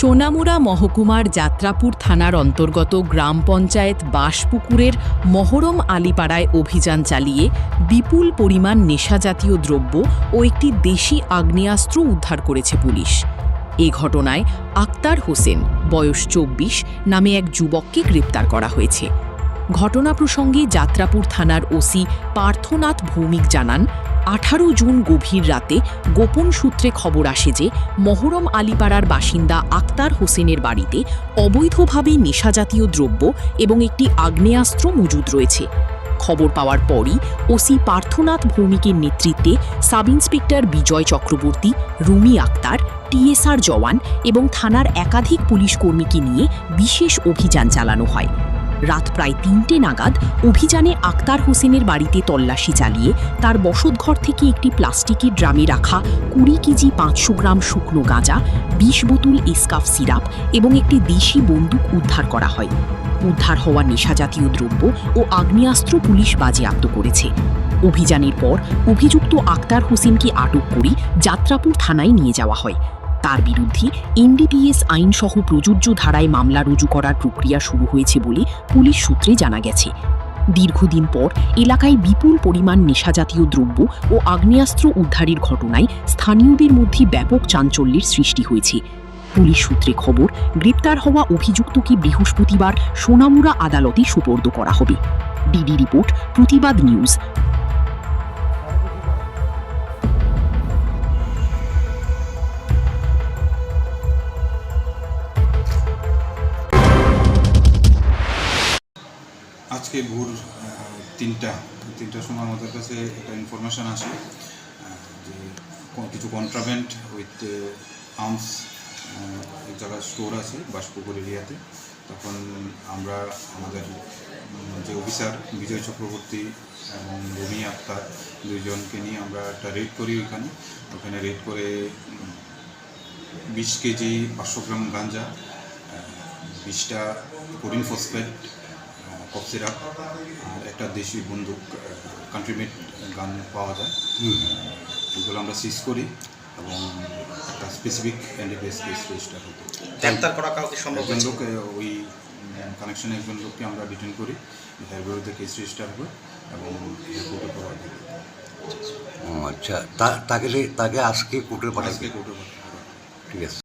সোনামুড়া মহকুমার যাত্রাপুর থানার অন্তর্গত গ্রাম পঞ্চায়েত বাঁশপুকুরের মহরম আলীপাড়ায় অভিযান চালিয়ে বিপুল পরিমাণ নেশাজাতীয় দ্রব্য ও একটি দেশি আগ্নেয়াস্ত্র উদ্ধার করেছে পুলিশ। এ ঘটনায় আক্তার হোসেন বয়স ২৪ নামে এক যুবককে গ্রেপ্তার করা হয়েছে। ঘটনা প্রসঙ্গে যাত্রাপুর থানার ওসি পার্থনাথ ভৌমিক জানান, ১৮ জুন গভীর রাতে গোপন সূত্রে খবর আসে যে মহরম আলীপাড়ার বাসিন্দা আক্তার হোসেনের বাড়িতে অবৈধভাবে নেশাজাতীয় দ্রব্য এবং একটি আগ্নেয়াস্ত্র মজুদ রয়েছে। খবর পাওয়ার পরই ওসি পার্থনাথ ভৌমিকের নেতৃত্বে সাব ইন্সপেক্টর বিজয় চক্রবর্তী, রুমি আক্তার, টিএসআর জওয়ান এবং থানার একাধিক পুলিশ কর্মীকে নিয়ে বিশেষ অভিযান চালানো হয়। রাত প্রায় ৩টে নাগাদ অভিযানে আক্তার হোসেনের বাড়িতে তল্লাশি চালিয়ে তার বসতঘর থেকে একটি প্লাস্টিকের ড্রামে রাখা ২০ কেজি ৫০০ গ্রাম শুকনো গাঁজা, ২০ বোতল এসকাফ সিরাপ এবং একটি দেশি বন্দুক উদ্ধার করা হয়। উদ্ধার হওয়া নেশাজাতীয় দ্রব্য ও আগ্নেয়াস্ত্র পুলিশ বাজেয়াপ্ত করেছে। অভিযানের পর অভিযুক্ত আক্তার হোসেনকে আটক করে যাত্রাপুর থানায় নিয়ে যাওয়া হয়। তার বিরুদ্ধে এনডিপিএস আইনসহ প্রযোজ্য ধারায় মামলা রুজু করার প্রক্রিয়া শুরু হয়েছে বলে পুলিশ সূত্রে জানা গেছে। দীর্ঘদিন পর এলাকায় বিপুল পরিমাণ নেশাজাতীয় দ্রব্য ও আগ্নেয়াস্ত্র উদ্ধারের ঘটনায় স্থানীয়দের মধ্যে ব্যাপক চাঞ্চল্যের সৃষ্টি হয়েছে। পুলিশ সূত্রে খবর, গ্রেপ্তার হওয়া অভিযুক্তকে বৃহস্পতিবার সোনামুড়া আদালতে সোপর্দ করা হবে। ডিডি রিপোর্ট, প্রতিবাদ নিউজ। আজকে ভোর তিনটার সময় আমাদের কাছে একটা ইনফরমেশান আসে যে কিছু কন্ট্রাব্যান্ড উইথ আর্মস এক জায়গায় স্টোর আছে বাঁশপুকুর এরিয়াতে। তখন আমরা আমাদের যে অফিসার বিজয় চক্রবর্তী এবং রুমি আক্তার দুইজনকে নিয়ে আমরা একটা রেড করি। ওখানে রেড করে ২০ কেজি ৫০০ গ্রাম গাঁজা, ২০টা কোরিন ফসফেট, কফ সিরাপ আর একটা দেশি বন্দুক কান্ট্রিমেড গান পাওয়া যায়। এগুলো আমরা সিজ করি এবং একটা স্পেসিফিক এনডিপিএস কেস রেজিস্টার হতো। গ্রেপ্তার করা কাউকে সম্ভব একজন লোক ওই কানেকশনে একজন লোককে আমরা ডিটেন করি, এর বিরুদ্ধে কেস রেজিস্টার হবে এবং কোর্টে পাওয়া যাবে। আচ্ছা, তাকে আজকে কোর্টে পাঠাবে? আজকে কোর্টে পাঠাবে। ঠিক আছে।